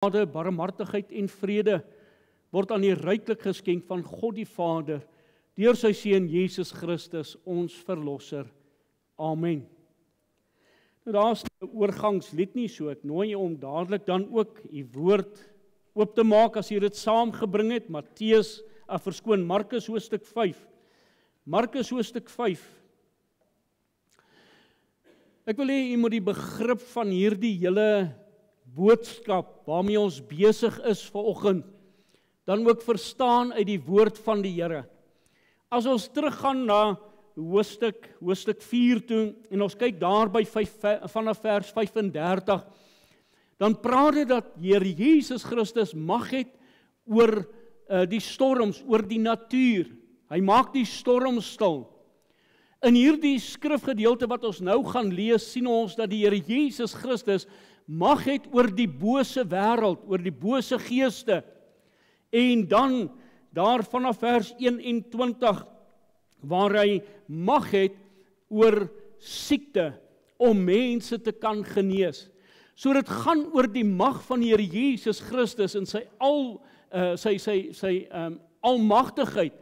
Vader, barmhartigheid en vrede word aan die ryklik geskenk van God die Vader, deur sy Seun Jesus Christus, ons Verlosser. Amen. Nou daar is 'n oorgangslied nie, so ek nooi jou om dadelik dan ook die woord oop te maak as jy dit saamgebring het, Markus hoofstuk 5. Markus hoofstuk 5. Ek wil hê jy moet die begrip van hierdie hele boodskap waarmee ons besig is vanoggend, dan ook verstaan uit die woord van die Here. As ons teruggaan na hoofstuk 4 toe, en ons kyk daar by vanaf vers 35, dan praat dit dat Here Jesus Christus mag het oor die storms, oor die natuur. Hy maak die storm stil. In hierdie skrifgedeelte wat ons nou gaan lees, sien ons dat die Here Jesus Christus mag het oor die bose wêreld, oor die bose geeste. En dan daar vanaf vers 21 waar hy mag het oor siekte om mense te kan genees. So dit gaan oor die mag van die Here Jesus Christus en sy almagtigheid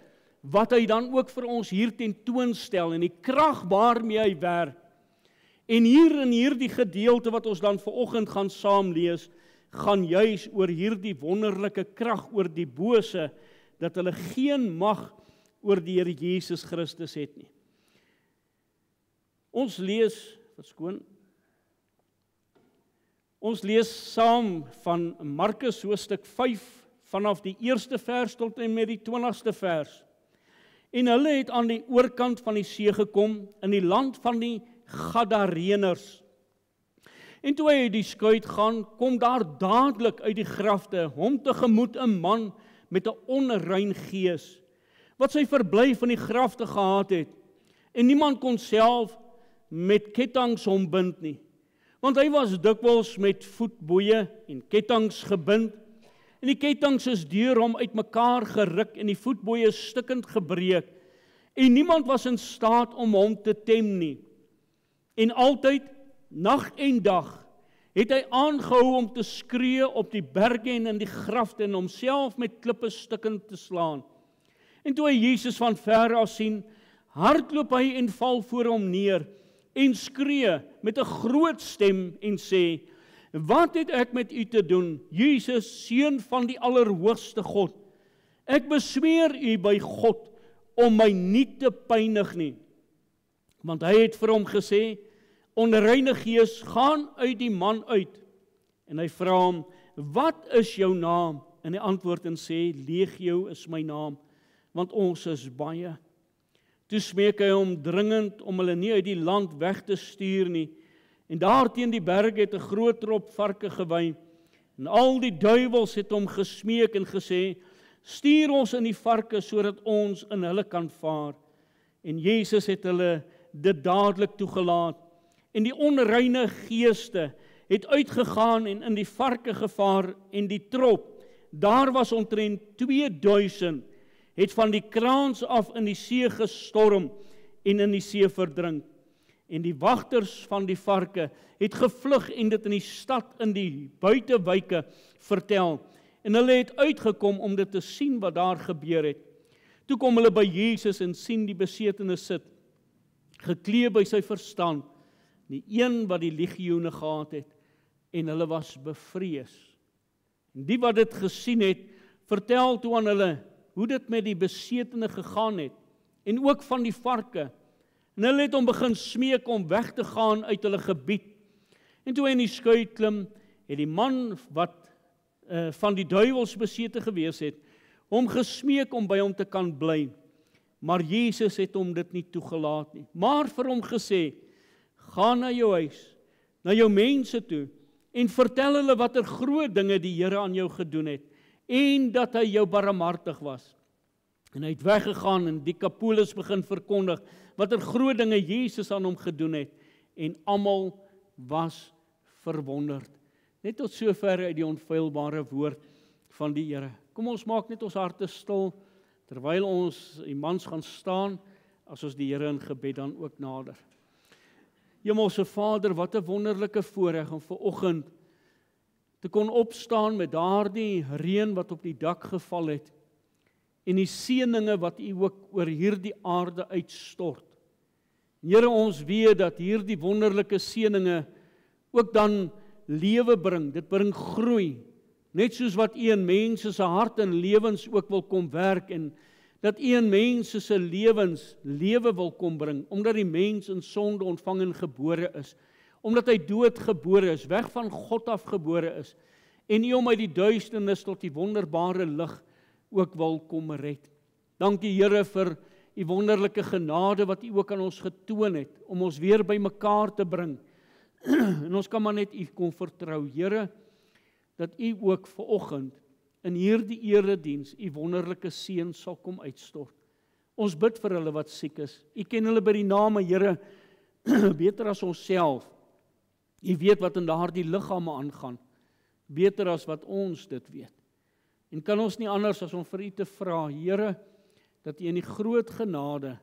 wat hy dan ook vir ons hier tentoonstel en die krag waarmee hy werk. En hier in hierdie gedeelte wat ons dan vanoggend gaan saam lees, gaan juis oor hierdie wonderlike krag oor die bose, dat hulle geen mag oor die Here Jesus Christus het nie. Ons lees saam van Markus hoofstuk 5 vanaf die 1ste vers tot en met die 20ste vers. En hulle het aan die oorkant van die see gekom in die land van die Gadareners. En toe hy uit die skuit gaan, kom daar dadelik uit die grafte hom tegemoet 'n man met 'n onrein gees, wat sy verblyf in die grafte gehad het, en niemand kon self met kettinge hom bind nie, want hy was dikwels met voetboeie en kettinge gebind, en die kettinge is deur hom uitmekaar geruk en die voetboeie stukkend gebreek, en niemand was in staat om hom te tem nie. En altyd, nag en dag, het hy aangehou om te skree op die berge en in die grafte en homself met klippe stukkend te slaan. En toe hy Jesus van ver af sien, hardloop hy en val voor hom neer en skree met 'n groot stem en sê: "Wat het ek met u te doen, Jesus, Seun van die Allerhoogste God? Ek besweer u by God om my nie te pynig nie." Want hy het vir hom gesê: "Onreine gees, gaan uit die man uit." En hy vra hom: "Wat is jou naam?" En hy antwoord en sê: "Legio is my naam, want ons is baie." Toe smeek hy hom dringend om hulle nie uit die land weg te stuur nie. En daar teen die berg het 'n groot trop varke gewy. En al die duiwels het hom gesmeek en gesê: "Stuur ons in die varke sodat ons in hulle kan vaar." En Jesus het hulle dit dadelik toegelaat. En die onreine geeste het uitgegaan en in die varke gevaar, en die trop, daar was omtrent 2000, het van die kraans af in die see gestorm en in die see verdrink. En die wagters van die varke het gevlug en dit in die stad in die buitewyke vertel. En hulle het uitgekom om dit te sien wat daar gebeur het. Toe kom hulle by Jesus en sien die besetene sit, geklee by sy verstand, die een wat die legioene gehad het, en hulle was bevrees. En die wat dit gesien het, vertel toe aan hulle hoe dit met die besetene gegaan het, en ook van die varke. En hulle het hom begin smeek om weg te gaan uit hulle gebied. En toe hy in die skuit klim, het die man wat van die duiwels besete gewees het, hom gesmeek om by hom te kan bly. Maar Jesus het hom dit nie toegelaat nie, maar vir hom gesê: "Gaan na jou huis, na jou mense toe, en vertel hulle watter groot dinge die Here aan jou gedoen het, en dat hy jou barmhartig was." En hy het weggegaan en Decapolis begin verkondig watter groot dinge Jesus aan hom gedoen het, en almal was verwonderd. Net tot sover uit die onfeilbare woord van die Here. Kom ons maak net ons harte stil, terwyl ons die mans gaan staan, as ons die Here in gebed dan ook nader. Hemelse Vader, wat 'n wonderlike voorreg om vanoggend te kon opstaan met daardie reën wat op die dak geval het, en die seëninge wat U ook oor hierdie aarde uitstort. Here, ons weet dat hierdie wonderlike seëninge ook dan lewe bring, dit bring groei, net soos wat U in mense se harte en lewens ook wil kom werk, en dat U in mense se lewens lewe wil kom bring, omdat die mens in sonde ontvang en gebore is, omdat hy dood gebore is, weg van God af gebore is, en U hom uit die duisternis tot die wonderbare lig ook wil kom red. Dankie Here vir U wonderlike genade wat U ook aan ons getoon het, om ons weer by mekaar te bring. En ons kan maar net U kon vertrou, Here, dat U ook vanoggend in hierdie erediens U wonderlike seën sal kom uitstort. Ons bid vir hulle wat siek is. U ken hulle by die name, Here, beter as onsself. U weet wat in daardie liggame aangaan, beter as wat ons dit weet. En kan ons nie anders as om vir U te vra, Here, dat U in die groot genade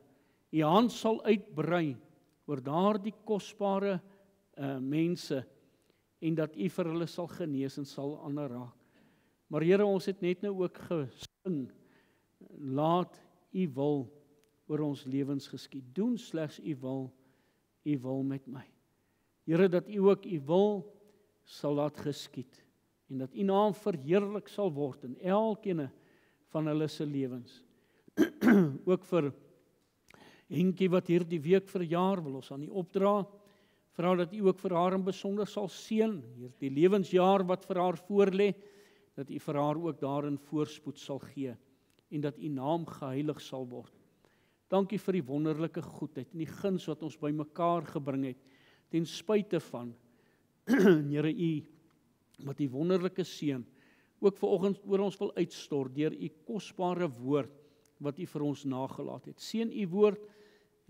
U hand sal uitbrei oor daardie kosbare mense, en dat U vir hulle sal genees en sal aanraak. Maar Here, ons het net nou ook gesing, laat U wil oor ons lewens geskied. Doen slegs U wil met my. Here, dat U ook U wil sal laat geskied, en dat U naam verheerlik sal word in elkeen van hulle se lewens. Ook vir Henkie wat hierdie week verjaar, wil ons aan U opdra, vra dat U ook vir haar in besonder sal seën, hierdie lewensjaar wat vir haar voorlê, dat U vir haar ook daarin voorspoed sal gee, en dat U naam geheilig sal word. Dankie vir die wonderlike goedheid en die guns wat ons bymekaar gebring het, ten spyte van, Here, U wat U wonderlike seën ook vanoggend oor ons wil uitstort deur U kosbare woord wat U vir ons nagelaat het. Seën U woord,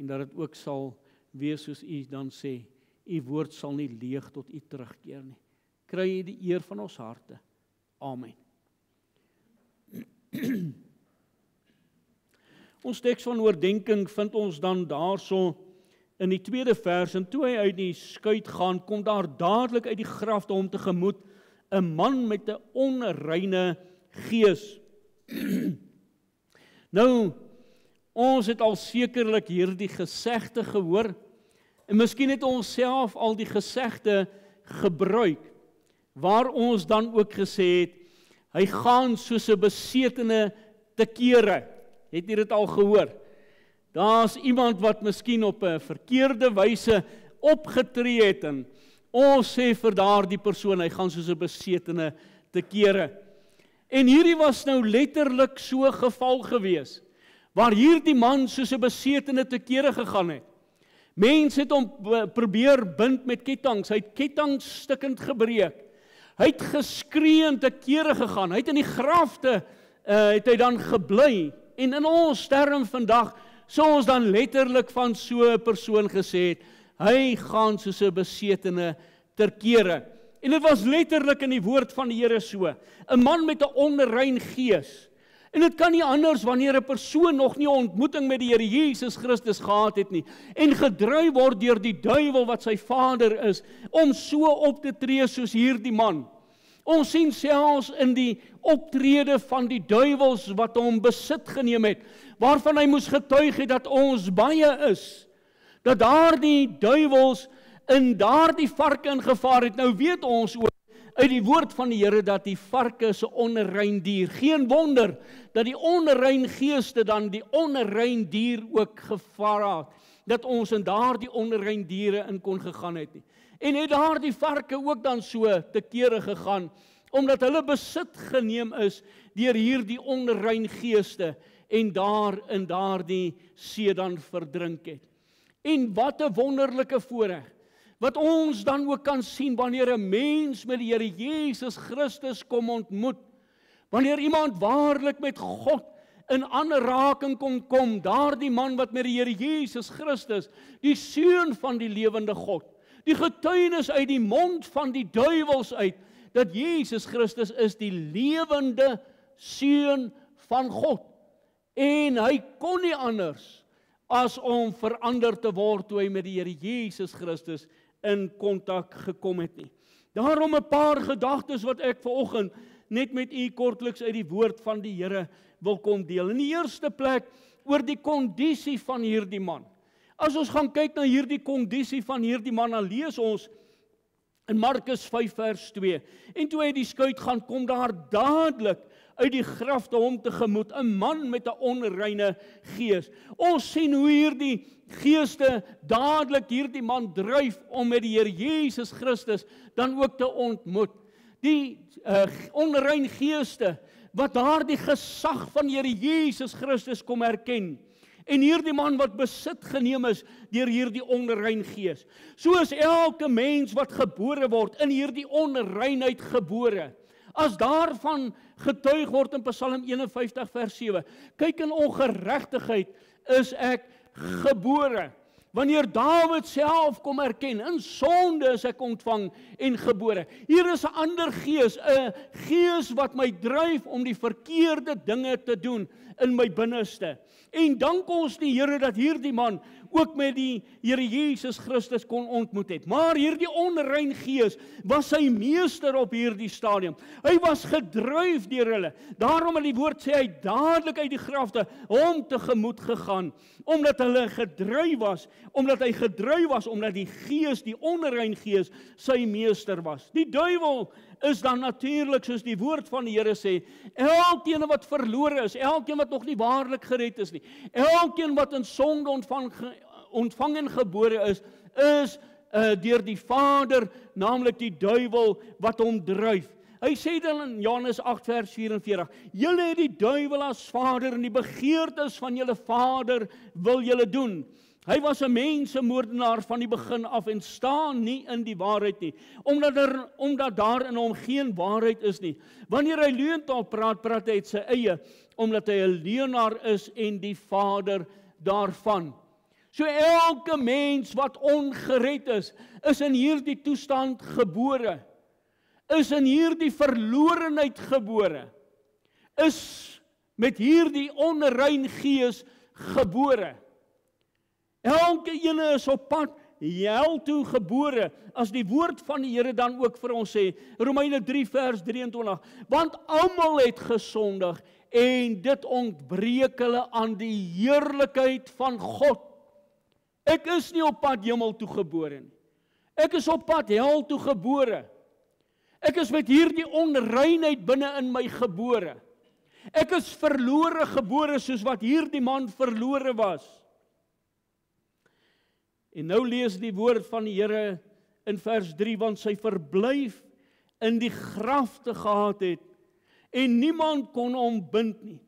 en dat dit ook sal wees soos U dan sê, U woord sal nie leeg tot U terugkeer nie. Kry U die eer van ons harte. Amen. Ons teks van oordenking vind ons dan daarso in die tweede vers, en toe hy uit die skuit gaan, kom daar dadelik uit die graf hom tegemoet 'n man met 'n onreine gees. Nou, ons het al sekerlik hierdie gesegde gehoor, en miskien het ons self al die gesegde gebruik, waar ons dan ook gesê het, hy gaan soos 'n besetene te kere. Het jy dit al gehoor? Daar's iemand wat miskien op 'n verkeerde wyse opgetree het, en ons sê vir daardie persoon, hy gaan soos 'n besetene te kere. En hierdie was nou letterlik so 'n geval gewees, waar hierdie man soos 'n besetene te kere gegaan het. Mense het hom probeer bind met ketTINGs, hy het ketTINGs stukkend gebreek. Hy het geskree en te kere gegaan, hy het in die grafte het hy dan gebly, en in ons term vandag, sou ons dan letterlik van so 'n persoon gesê het, hy gaan soos 'n besetene ter kere. En dit was letterlik in die woord van die Here so, 'n man met 'n onrein gees. En dit kan nie anders wanneer 'n persoon nog nie 'n ontmoeting met die Here Jesus Christus gehad het nie, en gedryf word deur die duiwel wat sy vader is, om so op te tree soos hierdie man. Ons sien selfs in die optrede van die duiwels wat hom besit geneem het, waarvan hy moes getuig het dat ons baie is, dat daardie duiwels in daardie varke ingevaar het. Nou weet ons ook uit die woord van die Here dat die varke is 'n onrein dier. Geen wonder dat die onrein geeste dan die onrein dier ook gevaar het, dat ons in daardie onrein diere in kon gegaan het nie. En het daardie varke ook dan so te kere gegaan, omdat hulle besit geneem is deur hierdie onrein geeste, en daar in daardie see dan verdrink het. En wat 'n wonderlike voorreg, wat ons dan ook kan sien wanneer 'n mens met die Here Jesus Christus kom ontmoet, wanneer iemand waarlik met God in aanraking kon kom, daardie man wat met die Here Jesus Christus, die Seun van die lewende God, die getuienis uit die mond van die duiwels uit, dat Jesus Christus is die lewende Seun van God. En hy kon nie anders as om verander te word toe hy met die Here Jesus Christus in kontak gekom het nie. Daarom 'n paar gedagtes wat ek vanoggend net met u kortliks uit die woord van die Here wil kom deel. In die eerste plek oor die kondisie van hierdie man. As ons gaan kyk na hierdie kondisie van hierdie man, dan lees ons in Markus 5 vers 2. En toe hy die skuit gaan, kom daar dadelik uit die grafte hom tegemoet 'n man met 'n onreine gees. Ons sien hoe hierdie geeste dadelik hierdie man dryf om met die Here Jesus Christus dan ook te ontmoet. Die onrein geeste wat daardie gesag van die Here Jesus Christus kom herken. En hierdie man wat besit geneem is deur hierdie onrein gees. So is elke mens wat gebore word in hierdie onreinheid gebore. As daarvan getuig word in Psalm 51 vers 7. Kyk, in ongeregtigheid is ek gebore. Wanneer Dawid self kom erken, in sonde is ek ontvang en gebore. Hier is 'n ander gees, 'n gees wat my dryf om die verkeerde dinge te doen in my binneste. En dank ons die Here dat hierdie man ook met die Here Jesus Christus kon ontmoet het. Maar hierdie onrein gees was sy meester op hierdie stadium. Hy was gedryf deur hulle. Daarom in die woord sê hy dadelik uit die grafte hom tegemoet gegaan, omdat hy gedryf was, omdat die gees, die onrein gees, sy meester was. Die duiwel is dan natuurlik, soos die woord van die Here sê, elkeen wat verlore is, elkeen wat nog nie waarlik gered is nie, elkeen wat in sonde ontvang en gebore is deur die Vader, naamlik die duiwel wat hom dryf. Hy sê dan in Johannes 8 vers 44, julle het die duiwel as vader en die begeertes van julle vader wil julle doen. Hy was 'n mensemoordenaar van die begin af en staan nie in die waarheid nie, omdat daar in hom geen waarheid is nie. Wanneer hy leuntaal praat, praat hy uit sy eie, omdat hy 'n leuenaar is en die vader daarvan. So elke mens wat ongered is in hierdie toestand gebore, is in hierdie verlorenheid gebore, is met hierdie onrein gees gebore. Elke ene is op pad hel toe gebore, as die woord van die Here dan ook vir ons sê, Romeine 3 vers 23, want almal het gesondig en dit ontbreek hulle aan die heerlikheid van God. Ek is nie op pad hemel toe gebore nie. Ek is op pad hel toe gebore. Ek is met hierdie onreinheid binne in my gebore. Ek is verlore gebore soos wat hierdie man verlore was. En nou lees die woord van die Here in vers 3, want sy verblyf in die grafte gehad het, en niemand kon hom bind nie.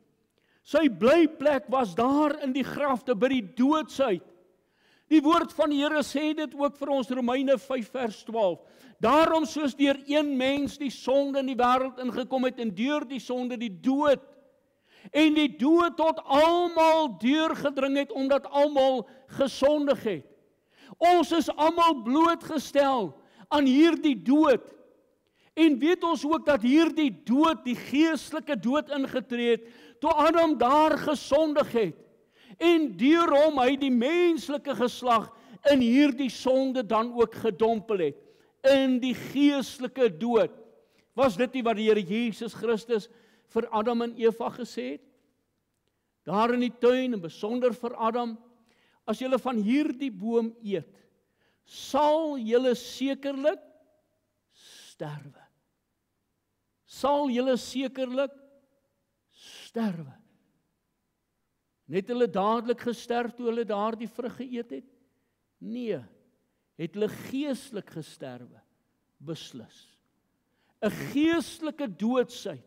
Sy blyplek was daar in die grafte, by die doodsheid. Die woord van die Here sê dit ook vir ons, Romeine 5 vers 12. Daarom soos deur een mens die sonde in die wêreld ingekom het, en deur die sonde die dood, en die dood tot almal deurgedring het, omdat almal gesondig het. Ons is almal blootgestel aan hierdie dood. En weet ons ook dat hierdie dood, die geestelike dood ingetree het, toe Adam daar gesondig het. En deur hom hy die menslike geslag in hierdie sonde dan ook gedompel het. In die geestelike dood. Was dit nie wat die Here Jesus Christus vir Adam en Eva gesê het? Daar in die tuin, en besonder vir Adam, as julle van hierdie boom eet, sal julle sekerlik sterwe. Sal julle sekerlik sterwe. Net hulle dadelik gesterf toe hulle daardie vrug geëet het? Nee, het hulle geestelik gesterwe, beslis. 'n Geestelike doodsheid,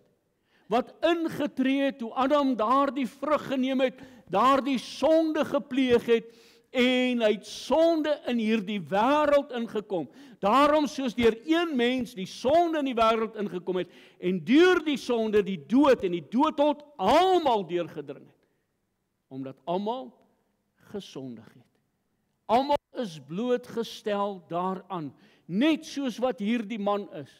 wat ingetree het toe Adam daardie vrug geneem het, daardie sonde gepleeg het, en hy het sonde in hierdie wêreld ingekom. Daarom soos deur een mens die sonde in die wêreld ingekom het, en deur die sonde die dood, en die dood tot almal deurgedring het. Omdat almal gesondig het. Almal is blootgestel daaraan, net soos wat hierdie man is.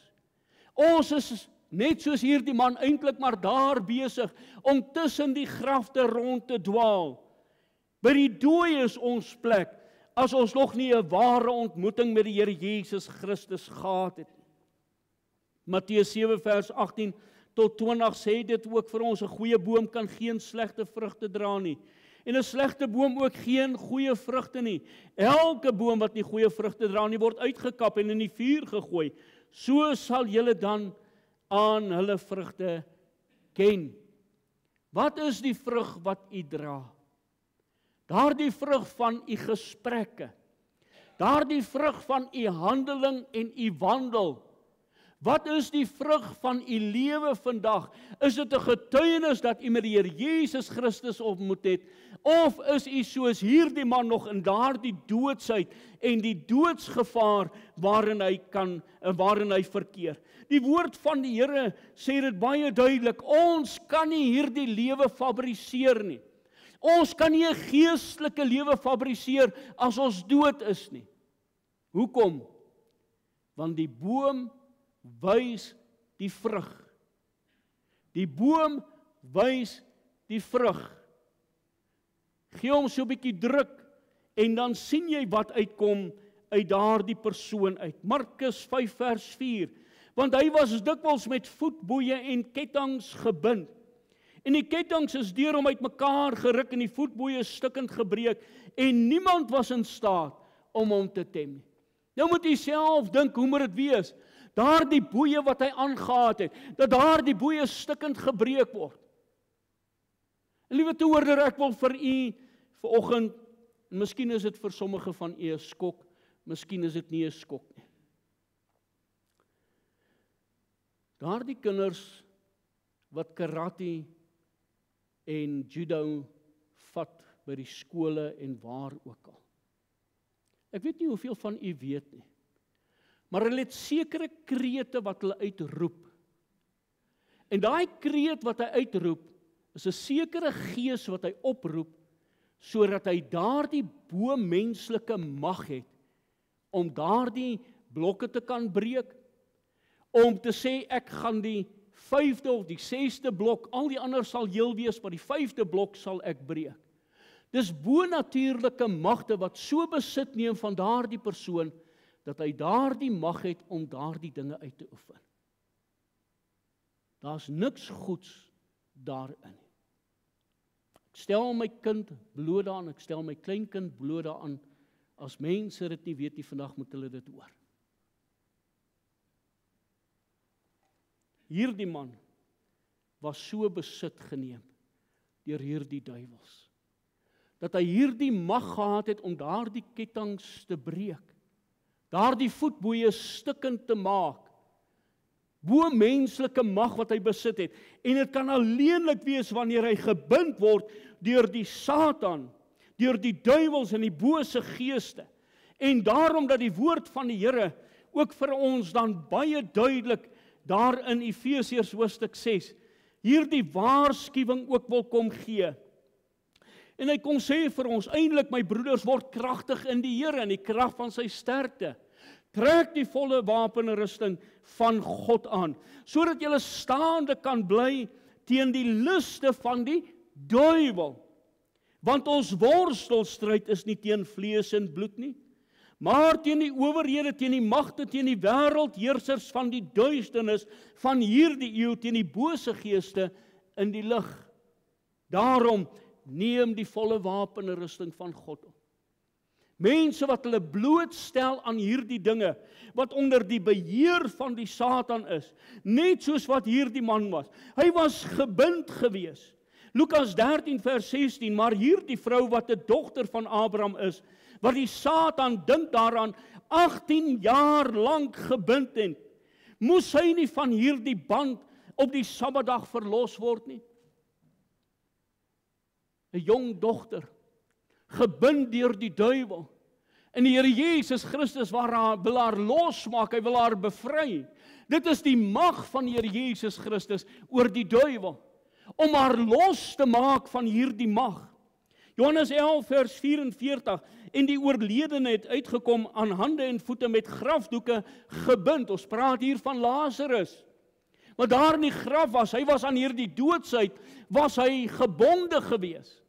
Ons is net soos hierdie man eintlik maar daar besig om tussen die grafte rond te dwaal. By die dooi is ons plek, as ons nog nie 'n ware ontmoeting met die Here Jesus Christus gehad het. Matteus 7 vers 18 tot 20 sê dit ook vir ons, 'n goeie boom kan geen slegte vrugte dra nie. En 'n slegte boom ook geen goeie vrugte nie. Elke boom wat nie goeie vrugte dra nie, word uitgekap en in die vuur gegooi. So sal julle dan aan hulle vrugte ken. Wat is die vrug wat u dra? Daardie vrug van u gesprekke. Daardie vrug van u handeling en u wandel. Wat is die vrug van u lewe vandag? Is dit 'n getuienis dat u met die Here Jesus Christus ontmoet het? Of is u soos hierdie man nog in daardie doodsheid en die doodsgevaar waarin hy verkeer? Die woord van die Here sê dit baie duidelik. Ons kan nie hierdie lewe fabriseer nie. Ons kan nie 'n geestelike lewe fabriseer as ons dood is nie. Hoekom? Want die boom wys die vrug. Die boom wys die vrug. Gee hom so 'n bietjie druk en dan sien jy wat uitkom uit daardie persoon uit. Markus 5 vers 4. Want hy was dikwels met voetboeie en kettinge gebind. En die kettinge is deur hom uitmekaar geruk en die voetboeie stukkend gebreek en niemand was in staat om hom te tem nie. Nou moet jy self dink, hoe moet dit wees? Daardie boeie wat hy aangehaat het, dat daardie boeie stukkend gebreek word. En liewe toehoorder, ek wil vir u vanoggend, en miskien is dit vir sommige van u 'n skok, miskien is dit nie 'n skok nie. Daardie kinders wat karate en judo vat by die skole en waar ook al. Ek weet nie hoeveel van u weet nie, maar hulle het sekere krete wat hulle uitroep. En daai kreet wat hy uitroep, is 'n sekere gees wat hy oproep, sodat hy daardie bo-menslike mag het, om daardie blokke te kan breek, om te sê, ek gaan die 5de of die 6de blok, al die ander sal heel wees, maar die 5de blok sal ek breek. Dis bo-natuurlike magte wat so besit neem van daardie persoon, dat hy daardie mag het om daardie dinge uit te oefen. Daar's niks goeds daarin. Ek stel my kind bloot daaraan, ek stel my kleinkind bloot daaraan, as mense dit nie weet nie, vandag moet hulle dit hoor. Hierdie man was so besit geneem deur hierdie duiwels, dat hy hierdie mag gehad het om daardie kettinge te breek, daardie voetboeie stukkend te maak, bo-menslike mag wat hy besit het, en dit kan alleenlik wees wanneer hy gebind word deur die Satan, deur die duiwels en die bose geeste, en daarom dat die woord van die Here ook vir ons dan baie duidelik daar in Efesiërs hoofstuk 6, hierdie waarskuwing ook wil kom gee. En hy kom sê vir ons, eintlik my broeders, word kragtig in die Here, in die krag van sy sterkte. Trek die volle wapenrusting van God aan, sodat jy staande kan bly teen die luste van die duiwel. Want ons worstelstryd is nie teen vlees en bloed nie, maar teen die owerhede, teen die magte, teen die wêreldheersers van die duisternis van hierdie eeu, teen die bose geeste in die lig. Daarom neem die volle wapenrusting van God op. Mense wat hulle blootstel aan hierdie dinge, wat onder die beheer van die Satan is, net soos wat hierdie man was. Hy was gebind gewees. Lukas 13 vers 16, maar hierdie vrou wat 'n dogter van Abraham is, wat die Satan dink daaraan 18 jaar lank gebind het, moes hy nie van hierdie band op die Sabbatdag verlos word nie. 'n Jong dogter, gebind deur die duiwel. En die Here Jesus Christus wil haar losmaak, hy wil haar bevry. Dit is die mag van die Here Jesus Christus oor die duiwel, om haar los te maak van hierdie mag. Johannes 11 vers 44, en die oorledene het uitgekom aan hande en voete met grafdoeke gebind. Ons praat hier van Lazarus. Maar daar in die graf was, hy was aan hierdie doodsheid, was hy gebonde gewees.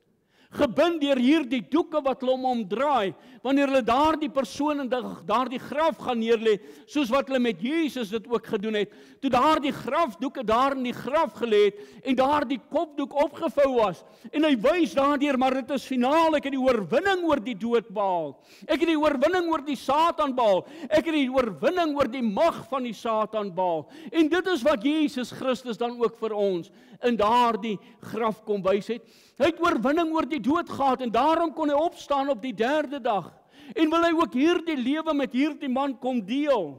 gebind deur hierdie doeke wat hulle omdraai, wanneer hulle daardie persoon in daardie graf gaan neerlê, soos wat hulle met Jesus dit ook gedoen het, toe daardie grafdoeke daar in die graf gelê het, en daardie kopdoek opgevou was, en hy wys daardeur, maar dit is finaal, ek het die oorwinning oor die dood behaal, ek het die oorwinning oor die Satan behaal, ek het die oorwinning oor die mag van die Satan behaal, en dit is wat Jesus Christus dan ook vir ons in daardie graf kom wys het. Hy het oorwinning oor die dood gehad, en daarom kon hy opstaan op die 3de dag, en wil hy ook hierdie lewe met hierdie man kom deel.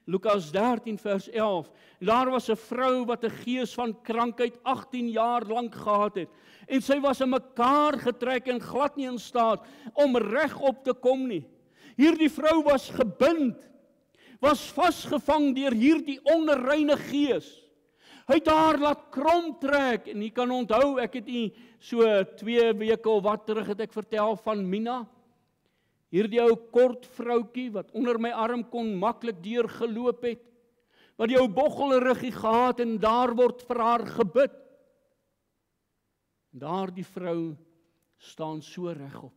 Lukas 13 vers 11, daar was 'n vrou wat 'n gees van krankheid 18 jaar lank gehad het, en sy was in mekaar getrek en glad nie in staat om regop te kom nie. Hierdie vrou was gebind, was vasgevang deur hierdie onreine gees. Hy het haar laat krom trek, en jy kan onthou, ek het nie so 2 weke of wat terug het ek vertel van Mina, hierdie ou kort vroutjie wat onder my arm kon maklik deurgeloop het, wat die ou boggelruggie gehad, en daar word vir haar gebid. En daardie vrou staan so regop.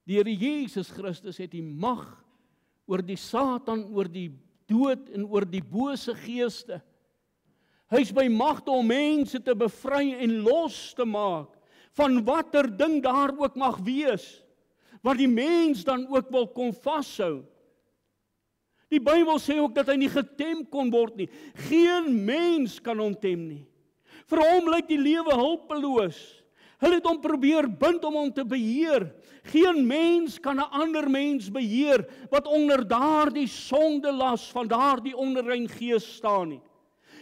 Die Here Jesus Christus het die mag oor die Satan, oor die dood en oor die bose geeste. Hy is by magte om mense te bevry en los te maak van watter ding daar ook mag wees, wat die mens dan ook wil kom vashou. Die Bybel sê ook dat hy nie getem kon word nie. Geen mens kan hom tem nie. Vir hom lyk die lewe hulpeloos. Hulle het hom probeer bind om hom te beheer. Geen mens kan 'n ander mens beheer wat onder daardie sondelas van daardie onrein gees staan nie.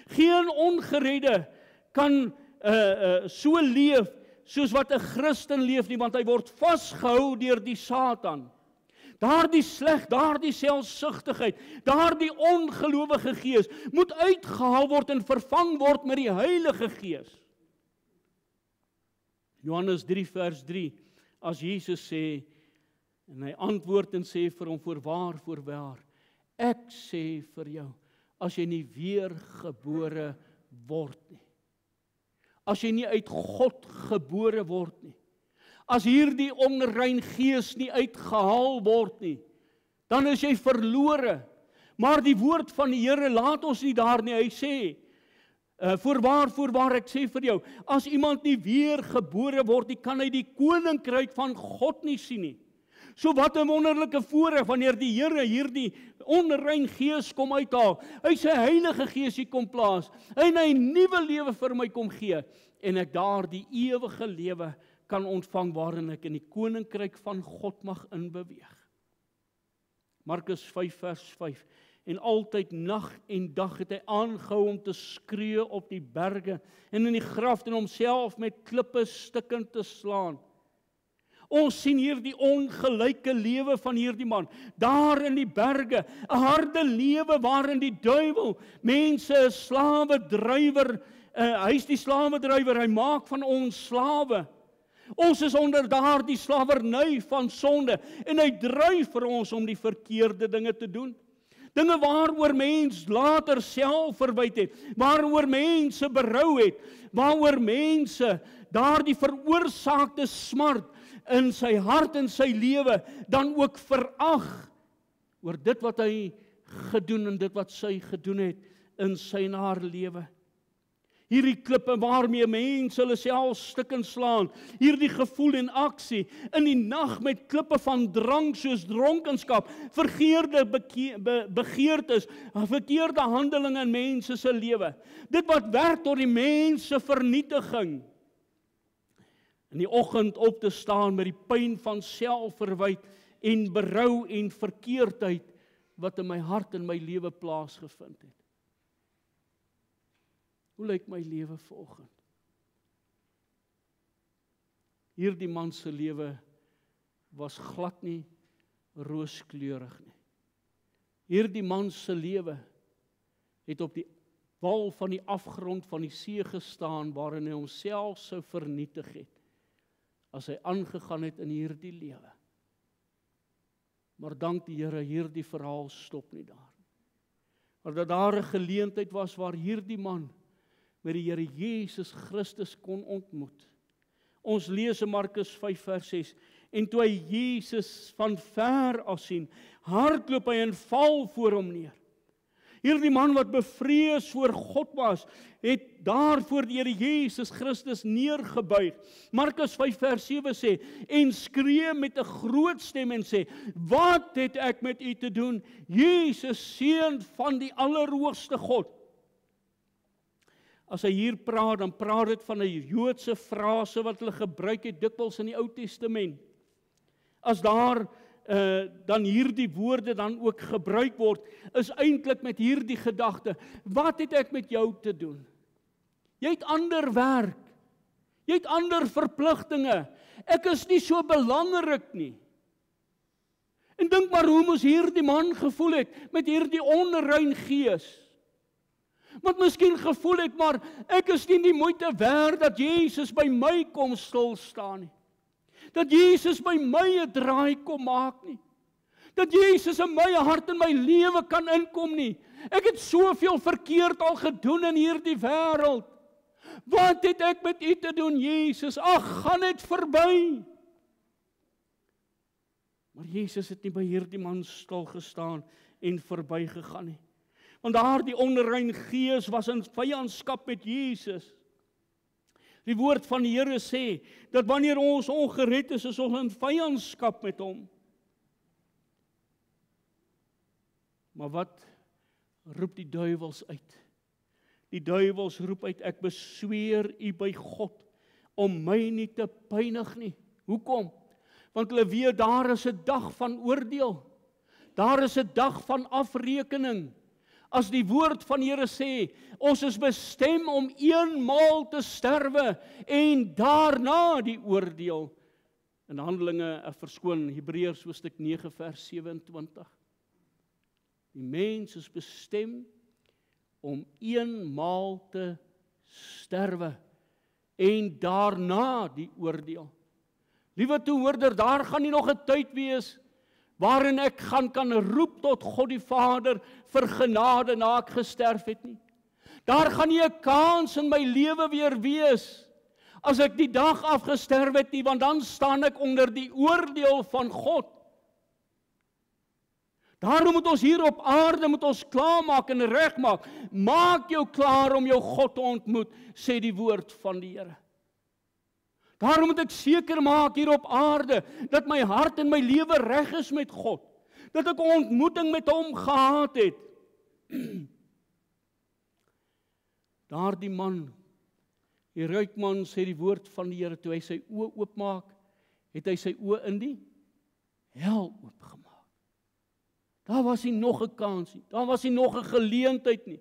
Geen ongeredde kan so leef soos wat 'n Christen leef nie, want hy word vasgehou deur die Satan. Daardie sleg, daardie selfsugtigheid, daardie ongelowige gees moet uitgehaal word en vervang word met die Heilige Gees. Johannes 3 vers 3, as Jesus sê, en hy antwoord en sê vir hom, voorwaar, ek sê vir jou, as jy nie weer gebore word nie, as jy nie uit God gebore word nie, as hierdie onrein gees nie uitgehaal word nie, dan is jy verlore. Maar die woord van die Here laat ons nie daar nie, hy sê, voorwaar, ek sê vir jou, as iemand nie weer gebore word nie, kan hy die koninkryk van God nie sien nie. So wat 'n wonderlike voorreg wanneer die Here hierdie onrein gees kom uithaal, hy sy Heilige Gees hier kom plaas, en hy 'n nuwe lewe vir my kom gee, en ek daar die ewige lewe kan ontvang waarin ek in die koninkryk van God mag inbeweeg. Markus 5 vers 5, en altyd nag en dag het hy aangehou om te skree op die berge en in die graf en homself met klippe stikkend te slaan. Ons sien hier die ongelyke lewe van hierdie man, daar in die berge, 'n harde lewe waarin die duiwel mense 'n slawedrywer, hy is die slawedrywer, hy maak van ons slawe. Ons is onder daardie slawerny van sonde, en hy dryf vir ons om die verkeerde dinge te doen. Dinge waaroor mens later self verwyd het, waaroor mense berou het, waaroor mense daardie veroorsaakte smart in sy hart en sy lewe dan ook verag oor dit wat hy gedoen en dit wat sy gedoen het in sy en haar lewe. Hierdie klippe waarmee mense hulle self stukkend slaan, hierdie gevoel en aksie, in die nag met klippe van drank soos dronkenskap, verkeerde begeertes, verkeerde handelinge in mense se lewe. Dit wat werk tot die mens se vernietiging. In die oggend op te staan met die pyn van selfverwyte en berou en verkeerdheid wat in my hart en my lewe plaasgevind het. Hoe lyk my lewe vanoggend? Hierdie man se lewe was glad nie rooskleurig nie. Hierdie man se lewe het op die wal van die afgrond van die see gestaan waarin hy homself sou vernietig het as hy aangegaan het in hierdie lewe. Maar dank die Here, hierdie verhaal stop nie daar. Maar dat daar 'n geleentheid was waar hierdie man met die Here Jesus Christus kon ontmoet. Ons lees in Markus 5 vers 6, en toe hy Jesus van ver af sien, hardloop hy en val voor hom neer. Hierdie man wat bevrees voor God was, het daar voor die Here Jesus Christus neergebuig. Markus 5 vers 7 sê, en skree met 'n groot stem en sê, wat het ek met u te doen, Jesus, seun van die Allerhoogste God? As hy hier praat, dan praat dit van 'n Joodse frase wat hulle gebruik het dikwels in die Ou Testament. As daar dan hierdie woorde dan ook gebruik word, is eintlik met hierdie gedagte, wat het ek met jou te doen? Jy het ander werk, jy het ander verpligtinge, ek is nie so belangrik nie. En dink maar hoe moes hierdie man gevoel het met hierdie onrein gees. Want miskien gevoel het, maar ek is nie die moeite werd dat Jesus by my kom stil staan nie. Dat Jesus by my 'n draai kom maak nie. Dat Jesus in my hart en my lewe kan inkom nie. Ek het soveel verkeerd al gedoen in hierdie wêreld. Wat het ek met u te doen, Jesus? Ag, gaan net verby. Maar Jesus het nie by hierdie man stil gestaan en verby gegaan nie. Want daardie onrein gees was in vyandskap met Jesus. Die woord van die Here sê, dat wanneer ons ongered is ons in vyandskap met hom. Maar wat roep die duiwels uit? Die duiwels roep uit, ek besweer u by God, om my nie te pynig nie. Hoekom? Want hulle weet, daar is 'n dag van oordeel. Daar is 'n dag van afrekening. As die woord van die Here sê, ons is bestem om eenmaal te sterwe en daarna die oordeel. In Handelinge, verskoon, Hebreërs hoofstuk 9 vers 27. Die mens is bestem om eenmaal te sterwe en daarna die oordeel. Liewe toehoorder, daar gaan nie nog 'n tyd wees waarin ek kan roep tot God die Vader vir genade na ek gesterf het nie. Daar gaan nie 'n kans in my lewe weer wees as ek die dag afgesterf het nie, want dan staan ek onder die oordeel van God. Daarom moet ons hier op aarde moet ons klaarmaak en regmaak. Maak jou klaar om jou God te ontmoet, sê die woord van die Here. Daarom moet ek seker maak hier op aarde, dat my hart en my lewe reg is met God. Dat ek 'n ontmoeting met hom gehad het. Daardie man, die ryk man, sê die woord van die Here, toe hy sy oë oopmaak, het hy sy oë in die hel oopgemaak. Daar was nie nog 'n kans nie, daar was nie nog 'n geleentheid nie.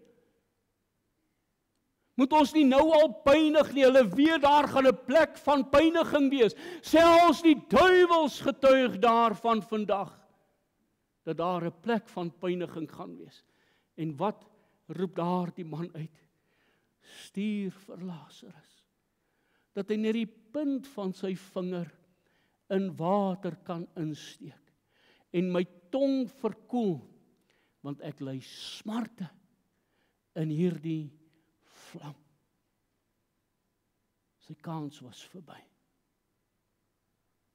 Moet ons nie nou al pynig nie, hulle weet daar gaan 'n plek van pyniging wees. Selfs die duiwels getuig daarvan vandag, dat daar 'n plek van pyniging gaan wees. En wat roep daar die man uit? Stuur vir Lazarus, dat hy net die punt van sy vinger in water kan insteek, en my tong verkoel, want ek ly smarte in hierdie vlam. Sy kans was verby.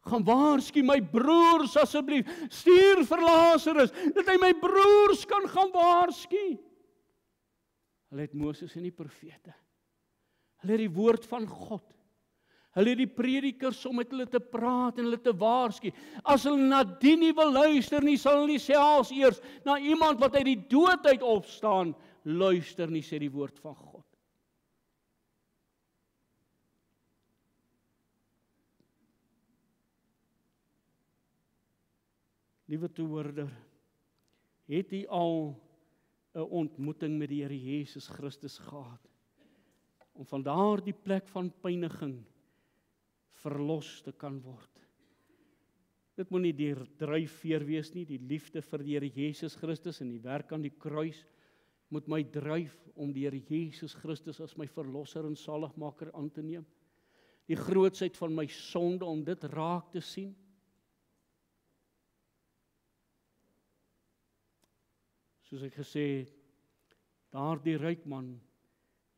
Gaan waarsku my broers asseblief, stuur vir Lazarus, dat hy my broers kan gaan waarsku. Hulle het Moses en die profete. Hulle het die woord van God. Hulle het die predikers om met hulle te praat en hulle te waarsku. As hulle na die nie wil luister nie, sal hulle nie selfs eers na iemand wat uit die dood uit opstaan, luister nie, sê die woord van God. Liewe toehoorder, het u al 'n ontmoeting met die Here Jesus Christus gehad, om van daardie plek van pyniging verlos te kan word? Dit moet nie die dryfveer wees nie, die liefde vir die Here Jesus Christus en die werk aan die kruis moet my dryf om die Here Jesus Christus as my verlosser en saligmaker aan te neem. Die grootsheid van my sonde, om dit raak te sien. Soos ek gesê het, daardie ryk man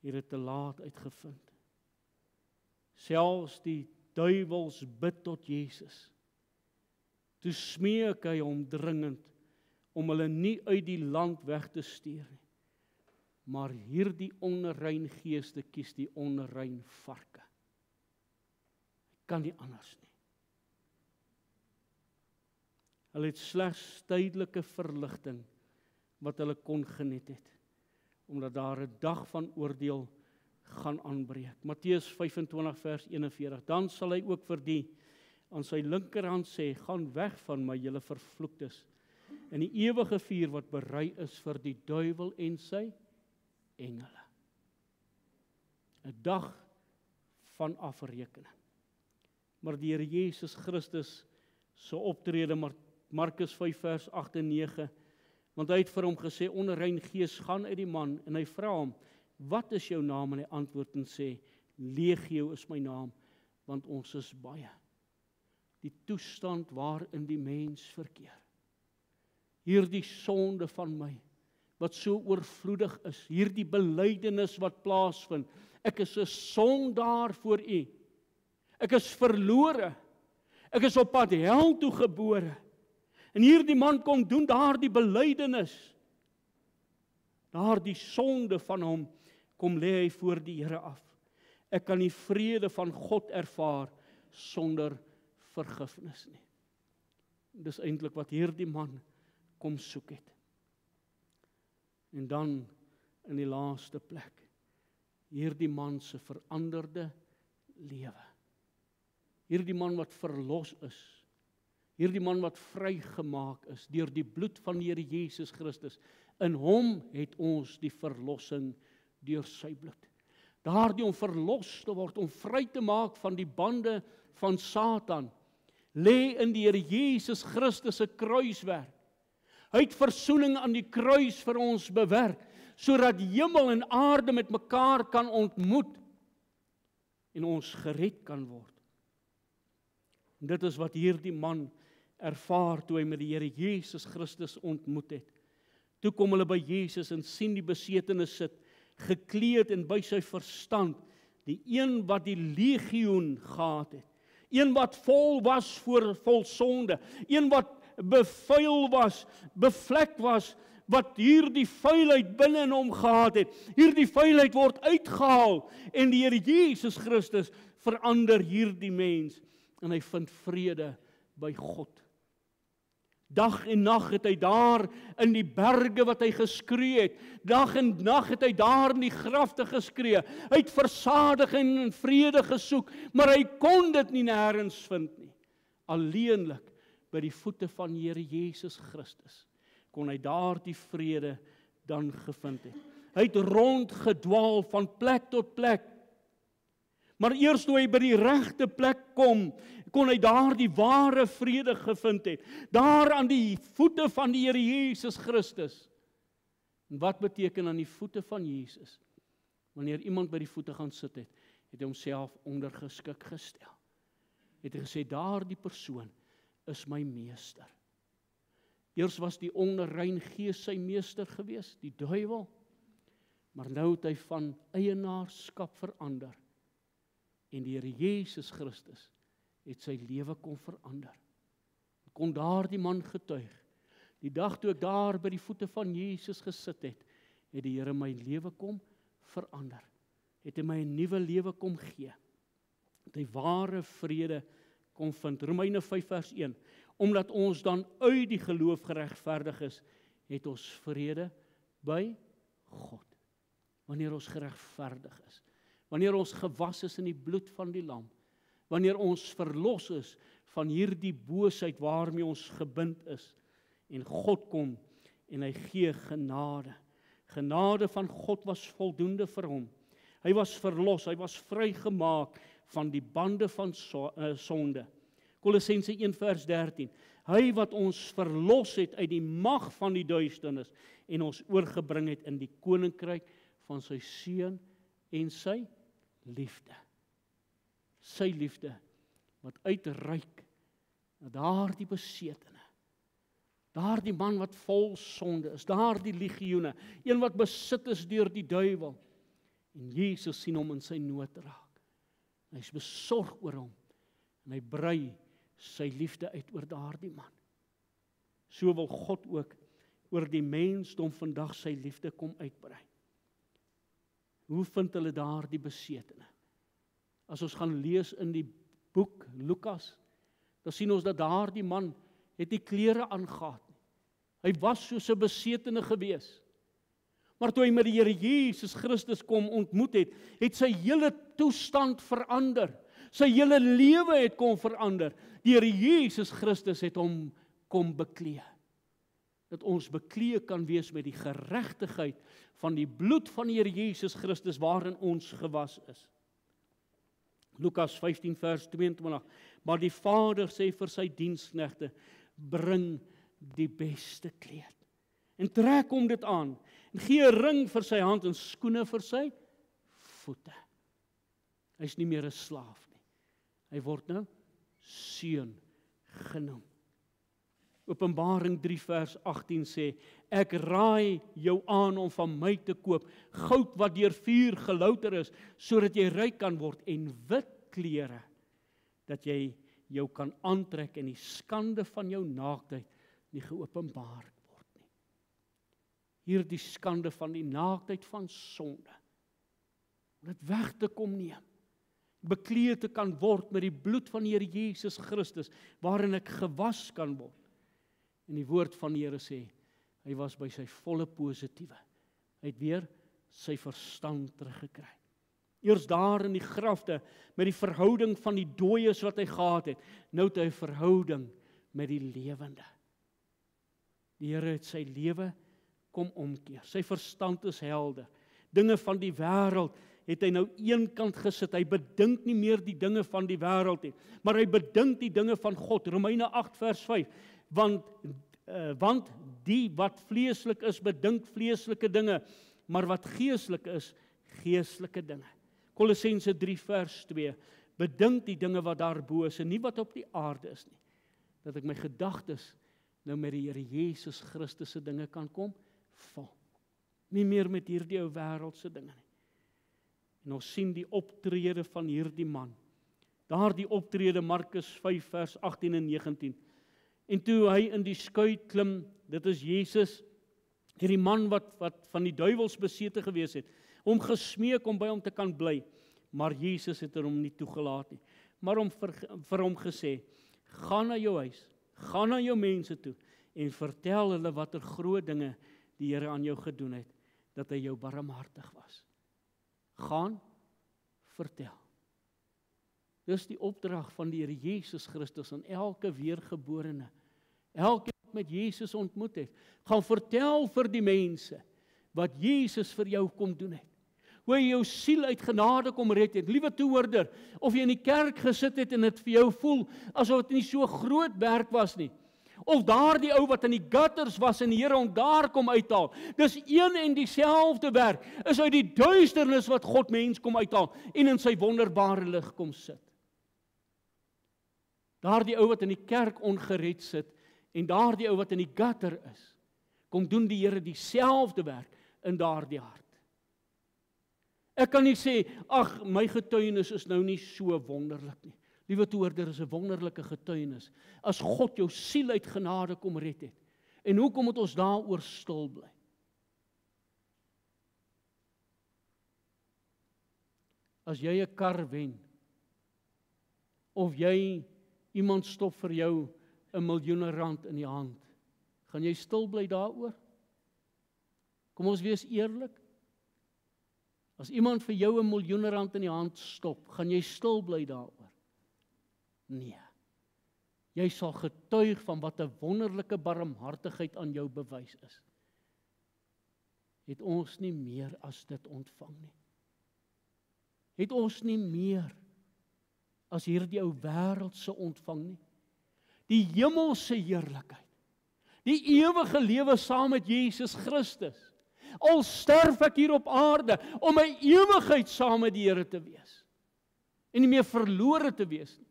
het dit te laat uitgevind. Selfs die duiwels bid tot Jesus. Toe smeek hy hom dringend om hulle nie uit die land weg te stuur nie. Maar hierdie onrein geeste kies die onrein varke. Kan nie anders nie. Hulle het slegs tydelike verligting wat hulle kon geniet het, omdat daar 'n dag van oordeel gaan aanbreek. Matteus 25 vers 41. Dan sal hy ook vir die aan sy linkerhand sê, gaan weg van my, julle vervloektes, in die ewige vuur wat berei is vir die duiwel en sy engele. 'n Dag van afrekening. Maar die Here Jesus Christus se optrede, Markus 5 vers 8 en 9, want hy het vir hom gesê, onrein gees gaan uit die man, en hy vra hom, wat is jou naam? En hy antwoord en sê, Legio is my naam, want ons is baie. Die toestand waarin die mens verkeer. Hierdie sonde van my, wat so oorvloedig is, hierdie belydenis wat plaasvind, ek is 'n sondaar voor U. Ek is verlore. Ek is op pad hel toe gebore. En hierdie man kom doen daardie belydenis. Daardie sonde van hom kom lê hy voor die Here af. Ek kan die vrede van God ervaar sonder vergifnis nie. Dis eintlik wat hierdie man kom soek het. En dan in die laaste plek, hierdie man se veranderde lewe. Hierdie man wat verlos is, hierdie man wat vrygemaak is deur die bloed van die Here Jesus Christus. In hom het ons die verlossing deur sy bloed. Daardie om verlos te word, om vry te maak van die bande van Satan, lê in die Here Jesus Christus se kruiswerk. Hy het versoening aan die kruis vir ons bewerk, sodat hemel en aarde met mekaar kan ontmoet en ons gered kan word. En dit is wat hierdie man ervaar toe hy met die Here Jesus Christus ontmoet het. Toe kom hulle by Jesus en sien die besetene sit, gekleed en by sy verstand, die een wat die legioen gehad het, een wat vol was vol sonde, een wat bevuil was, bevlek was, wat hierdie vuilheid binne in hom gehad het. Hierdie vuilheid word uitgehaal en die Here Jesus Christus verander hierdie mens en hy vind vrede by God. Dag en nag het hy daar in die berge wat hy geskree het, dag en nag het hy daar in die grafte geskree, hy het versadiging en vrede gesoek, maar hy kon dit nie nêrens vind nie. Alleenlik by die voete van Here Jesus Christus kon hy daar die vrede dan gevind het. Hy het rondgedwaal van plek tot plek, maar eers toe hy by die regte plek kom, kon hy daar die ware vrede gevind het, daar aan die voete van die Here Jesus Christus. En wat beteken aan die voete van Jesus? Wanneer iemand by die voete gaan sit het, het hy homself ondergeskik gestel. Het hy gesê, daardie persoon is my meester. Eers was die onrein gees sy meester gewees, die duiwel, maar nou het hy van eienaarskap verander. En die Here Jesus Christus het sy lewe kon verander. Kon daardie man getuig. Die dag toe ek daar by die voete van Jesus gesit het, het die Here my lewe kom verander. Het hy my 'n nuwe lewe kom gee. Het hy ware vrede kom vind. Romeine 5 vers 1. Omdat ons dan uit die geloof geregverdig is, het ons vrede by God. Wanneer ons geregverdig is. Wanneer ons gewas is in die bloed van die lam. Wanneer ons verlos is van hierdie boosheid waarmee ons gebind is. En God kom en hy gee genade. Genade van God was voldoende vir hom. Hy was verlos, hy was vrygemaak van die bande van sonde. Kolossense 1 vers 13. Hy wat ons verlos het uit die mag van die duisternis en ons oorgebring het in die koninkryk van sy seun en sy liefde. Sy liefde wat uitreik na daardie besetene. Daardie man wat vol sonde is, daardie legioene, een wat besit is deur die duiwel. En Jesus sien hom in sy nood raak. Hy is besorg oor hom. En hy brei sy liefde uit oor daardie man. So wil God ook oor die mensdom vandag sy liefde kom uitbrei. Hoe vind hulle daardie besetene? As ons gaan lees in die boek Lukas, dan sien ons dat daardie man het nie klere aangehad nie. Hy was soos 'n besetene gewees. Maar toe hy met die Here Jesus Christus kom ontmoet het, het sy hele toestand verander. Sy hele lewe het kom verander. Die Here Jesus Christus het hom kom beklee. Dat ons beklee kan wees met die geregtigheid van die bloed van die Here Jesus Christus waarin ons gewas is. Lukas 15 vers 22. Maar die Vader sê vir sy diensknegte, bring die beste kleed. En trek hom dit aan. En gee 'n ring vir sy hand en skoene vir sy voete. Hy is nie meer 'n slaaf nie. Hy word nou seun genoem. Openbaring 3 vers 18 sê, ek raai jou aan om van my te koop, goud wat deur vuur gelouter is, sodat jy ryk kan word, en wit klere, dat jy jou kan aantrek en die skande van jou naaktheid nie geopenbaar word nie. Hier die skande van die naaktheid van sonde, om dit weg te kom neem, bekleed te kan word met die bloed van die Here Jesus Christus, waarin ek gewas kan word. En die woord van die Here sê, hy was by sy volle positiewe. Hy het weer sy verstand teruggekry. Eers daar in die grafte, met die verhouding van die dooies wat hy gehad het, nou het hy 'n verhouding met die lewende. Die Here het sy lewe kom omkeer. Sy verstand is helder. Dinge van die wêreld het hy nou eenkant gesit. Hy bedink nie meer die dinge van die wêreld nie, maar hy bedink die dinge van God. Romeine 8 vers 5. Want die wat vleeslik is, bedink vleeslike dinge, maar wat geestelik is, geestelike dinge. Kolossense 3 vers 2, bedink die dinge wat daarbo is, en nie wat op die aarde is nie, dat ek my gedagtes nou met die Here Jesus Christus se dinge kan kom vul. Nie meer met hierdie ou wêreldse dinge nie. En ons sien die optrede van hierdie man. Daardie optrede, Markus 5 vers 18 en 19. En toe hy in die skui klim, dit is Jesus, hierdie man wat van die duiwels besete gewees het, hom gesmeek om by hom te kan bly, maar Jesus het hom nie toegelaat nie, maar vir hom gesê, gaan na jou huis, gaan na jou mense toe, en vertel hulle watter groot dinge die Here aan jou gedoen het, dat hy jou barmhartig was. Gaan, vertel. Dis die opdrag van die Here Jesus Christus aan elke weergeborene, elke wat met Jesus ontmoet het. Gaan vertel vir die mense wat Jesus vir jou kom doen het. Hoe hy jou siel uit genade kom red het. Liewe toehoorder, of jy in die kerk gesit het en dit vir jou voel asof dit nie so groot werk was nie. Of daardie ou wat in die gutters was en die Here hom daar kom uithaal. Dis een en dieselfde werk. Is uit die duisternis wat God mens kom uithaal en in sy wonderbare lig kom sit. Daardie ou wat in die kerk ongered sit en daardie ou wat in die gutter is, kom doen die Here dieselfde werk in daardie hart. Ek kan nie sê, ag, my getuienis is nou nie so wonderlik nie. Liewe toehoorder, is 'n wonderlike getuienis. As God jou siel uit genade kom red het. En hoekom moet ons daaroor stil bly? As jy 'n kar wen, of jy iemand stop vir jou 'n miljoen rand in die hand, gaan jy stil bly daaroor? Kom ons wees eerlik. As iemand vir jou 1 miljoen rand in die hand stop, gaan jy stil bly daaroor? Nee. Jy sal getuig van wat 'n wonderlike barmhartigheid aan jou bewys is. Het ons nie meer as dit ontvang nie? Het ons nie meer as hierdie ou wêreldse ontvang nie? Die hemelse heerlikheid, die ewige lewe saam met Jesus Christus. Al sterf ek hier op aarde, om my ewigheid saam met die Here te wees. En nie meer verlore te wees nie.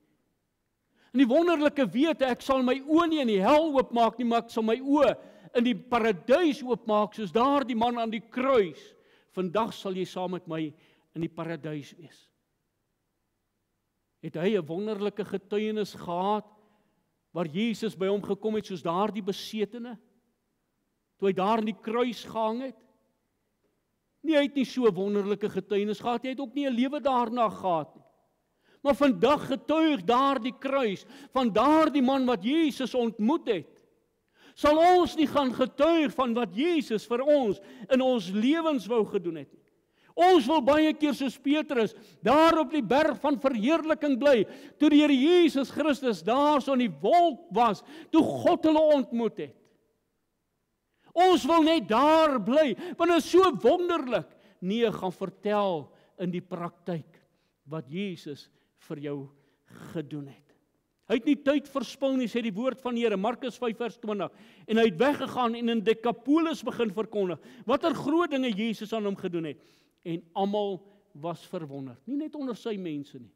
En die wonderlike wete, ek sal my oë nie in die hel oopmaak nie, maar ek sal my oë in die paradys oopmaak, soos daar die man aan die kruis. Vandag sal jy saam met my in die paradys wees. Het hy 'n wonderlike getuienis gehad, waar Jesus by hom gekom het, soos daardie besetene, toe hy daar in die kruis gehang het? Nee, hy het nie so 'n wonderlike getuienis gehad, hy het ook nie 'n lewe daarna gehad nie. Maar vandag getuig daardie kruis, van daardie man wat Jesus ontmoet het. Sal ons nie gaan getuig van wat Jesus vir ons in ons lewens wou gedoen het nie? Ons wil baie keer soos Petrus, daar op die berg van verheerliking bly, toe die Here Jesus Christus daar so in die wolk was, toe God hulle ontmoet het. Ons wil net daar bly, want dit is so wonderlik. Nee, gaan vertel in die praktyk wat Jesus vir jou gedoen het. Hy het nie tyd verspil nie, sê die woord van die Here, Markus 5 vers 20, en hy het weggegaan en in Decapolis begin verkondig, watter groot dinge Jesus aan hom gedoen het. En almal was verwonderd, nie net onder sy mense nie,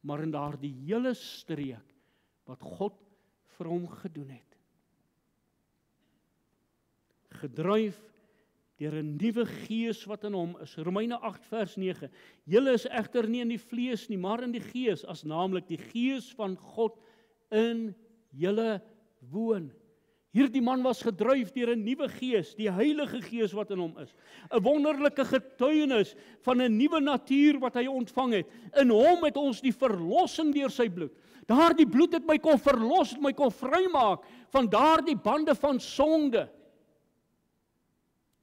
maar in daardie hele streek, wat God vir hom gedoen het. Gedryf deur 'n nuwe gees wat in hom is. Romeine 8 vers 9. Julle is egter nie in die vlees nie, maar in die gees, as naamlik die gees van God in julle woon. Hierdie man was gedryf deur 'n nuwe gees, die Heilige Gees wat in hom is. 'n Wonderlike getuienis van 'n nuwe natuur wat hy ontvang het. In hom het ons die verlossing deur sy bloed. Daardie bloed het my kon verlos, het my kon vrymaak van daardie bande van sonde.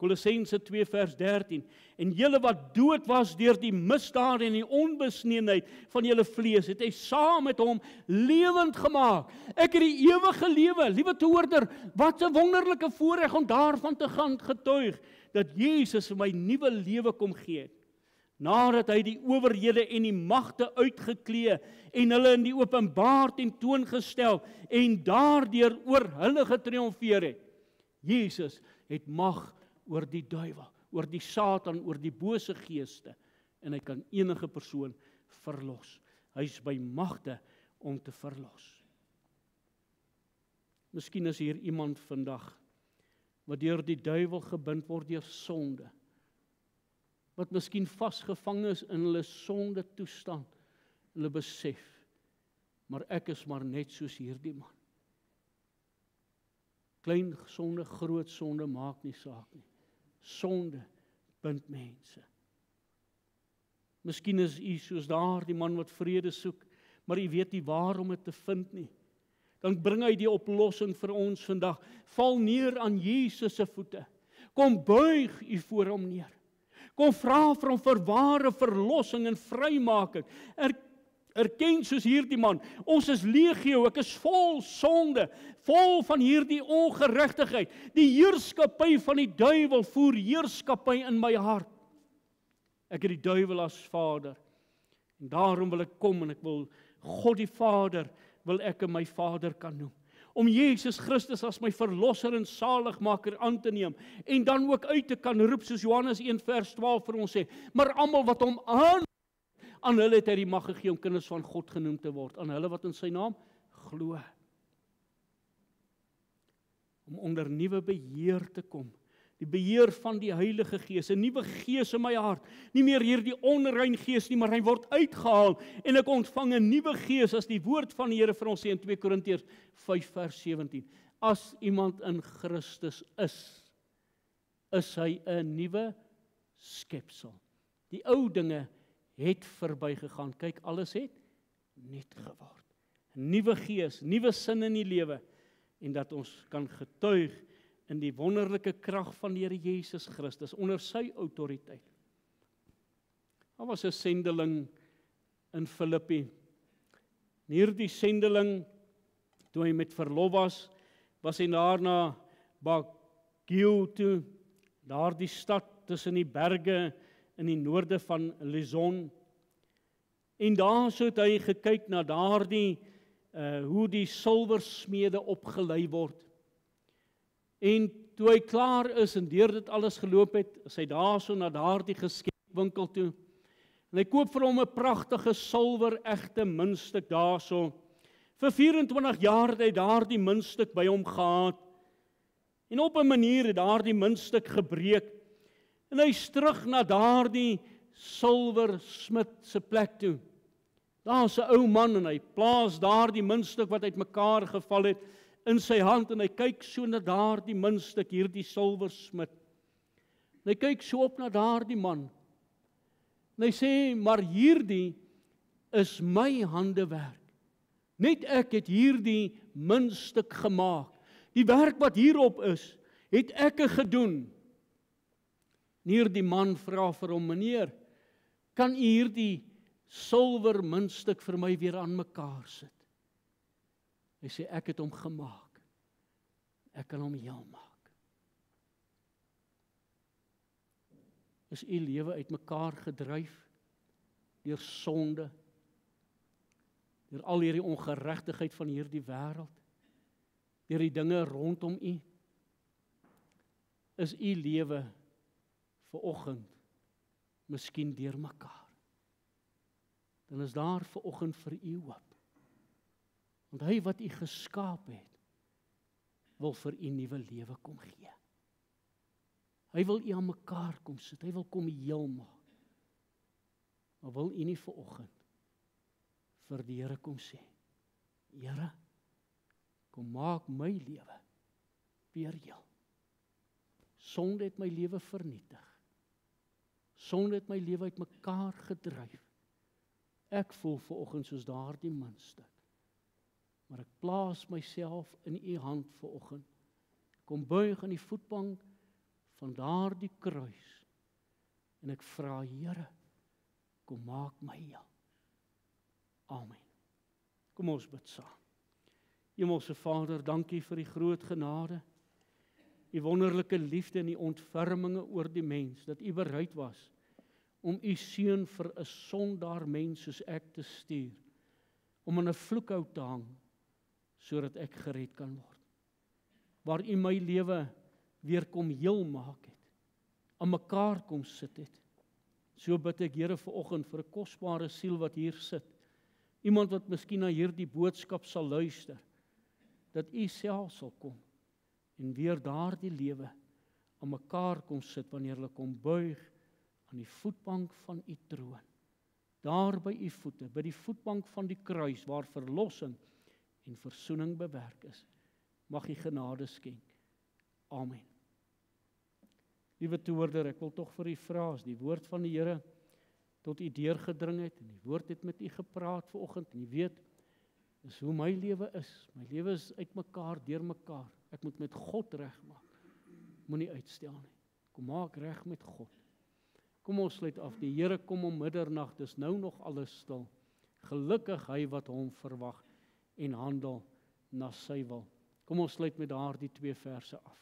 Kolossense 2 vers 13. En julle wat dood was deur die misdade en die onbesneenheid van julle vlees, het hy saam met hom lewend gemaak. Ek het die ewige lewe, liewe toehoorder, wat 'n wonderlike voorreg om daarvan te gaan getuig, dat Jesus vir my nuwe lewe kom gee het. Nadat hy die owerhede en die magte uitgeklee en hulle in die openbaar tentoongestel en daardeur oor hulle getriomfeer het. Jesus het mag oor die duiwel, oor die Satan, oor die bose geeste, en hy kan enige persoon verlos. Hy is by magte om te verlos. Miskien is hier iemand vandag wat deur die duiwel gebind word deur sonde, wat miskien vasgevang is in hulle sonde toestand, hulle besef, maar ek is maar net soos hierdie man. Klein sonde, groot sonde, maak nie saak nie. Sonde bind mense. Miskien is u soos daardie man wat vrede soek, maar u weet nie waar om dit te vind nie. Dan bring hy die oplossing vir ons vandag. Val neer aan Jesus se voete. Kom buig u voor hom neer. Kom vra vir hom vir ware verlossing en vrymaking. Erken soos hierdie man, ons is legio, ek is vol sonde, vol van hierdie ongeregtigheid. Die heerskappy van die duiwel voer heerskappy in my hart. Ek het die duiwel as vader. En daarom wil ek kom en ek wil God die Vader, wil ek my Vader kan noem. Om Jesus Christus as my verlosser en saligmaker aan te neem. En dan ook uit te kan roep, soos Johannes 1 vers 12 vir ons sê. Maar almal wat hom aan hulle het hy die mag gegee om kinders van God genoem te word. Aan hulle wat in sy naam glo. Om onder nuwe beheer te kom. Die beheer van die Heilige Gees, 'n nuwe gees in my hart. Nie meer hierdie onrein gees nie, maar hy word uitgehaal en ek ontvang 'n nuwe gees as die woord van die Here vir ons sê in 2 Korintiërs 5 vers 17. As iemand in Christus is hy 'n nuwe skepsel. Die ou dinge het verbygegaan. Kyk, alles het nuut geword. 'n Nuwe gees, nuwe sin in die lewe en dat ons kan getuig in die wonderlike krag van die Here Jesus Christus, onder sy autoriteit. Daar was 'n sendeling in Filippi. Hierdie sendeling, toe hy met verlof was hy daar na Baguio toe, daardie stad tussen die berge in die noorde van Luzon. En daar so het hy gekyk na daardie, hoe die silversmede opgelei word. En toe hy klaar is en deur dit alles geloop het, is hy daar so na daardie geskenkwinkel toe. En hy koop vir hom 'n pragtige silwer egte muntstuk daar so. Vir 24 jaar het hy daardie muntstuk by hom gehad. En op 'n manier het daardie muntstuk gebreek. En hy is terug na daardie silversmid se plek toe. Daar's 'n ou man en hy plaas daar die muntstuk wat uitmekaar geval het in sy hand en hy kyk so na daardie muntstuk, hierdie silversmid. En hy kyk so op na daardie man. En hy sê, maar hierdie is my handewerk. Net ek het hierdie muntstuk gemaak. Die werk wat hierop is, het ek gedoen. En hierdie man vra vir hom, meneer, kan u hierdie silwer muntstuk vir my weer aan mekaar sit? Hy sê, ek het hom gemaak. Ek kan hom heel maak. Is u lewe uitmekaar gedryf deur sonde, deur al hierdie ongeregtigheid van hierdie wêreld, deur die dinge rondom u? Is u lewe vanoggend miskien deurmekaar? Dan is daar vanoggend vir u hoop. Want hy wat u geskaap het, wil vir u nuwe lewe kom gee. Hy wil u aan mekaar kom sit, hy wil kom heel maak. Maar wil u nie vanoggend vir die Here kom sê, Here, kom maak my lewe weer heel. Sonde het my lewe vernietig. Sonde het my lewe uitmekaar gedryf. Ek voel vanoggend soos daardie muntstuk. Maar ek plaas myself in u hand vanoggend. Kom buig aan die voetbank van daardie kruis. En ek vra, Here, kom maak my heel. Amen. Kom ons bid saam. Hemelse Vader, dankie vir die groot genade, die wonderlike liefde en die ontferminge oor die mens, dat u bereid was om u seun vir 'n sondaar mens soos ek te stuur, om aan 'n vloekhout te hang, sodat ek gered kan word. Waar u my lewe weer kom heel maak het, aan mekaar kom sit het. So bid ek, Here, vanoggend vir 'n kosbare siel wat hier sit, iemand wat miskien na hierdie boodskap sal luister, dat u self sal kom en weer daardie lewe aan mekaar kom sit wanneer hulle kom buig aan die voetbank van u troon. Daar by u voete, by die voetbank van die kruis waar verlossing en versoening bewerk is. Mag u genade skenk. Amen. Liewe toehoorder, ek wil tog vir u vra, as die woord van die Here tot u deurgedring het en die woord het met u gepraat vanoggend en u weet, dis hoe my lewe is. My lewe is uitmekaar, deurmekaar. Ek moet met God regmaak. Moenie uitstel nie. Kom maak reg met God. Kom ons sluit af. Die Here kom om middernag, dis nou nog alles stil. Gelukkig hy wat hom verwag en handel na sy wil. Kom ons sluit met daardie 2 verse af.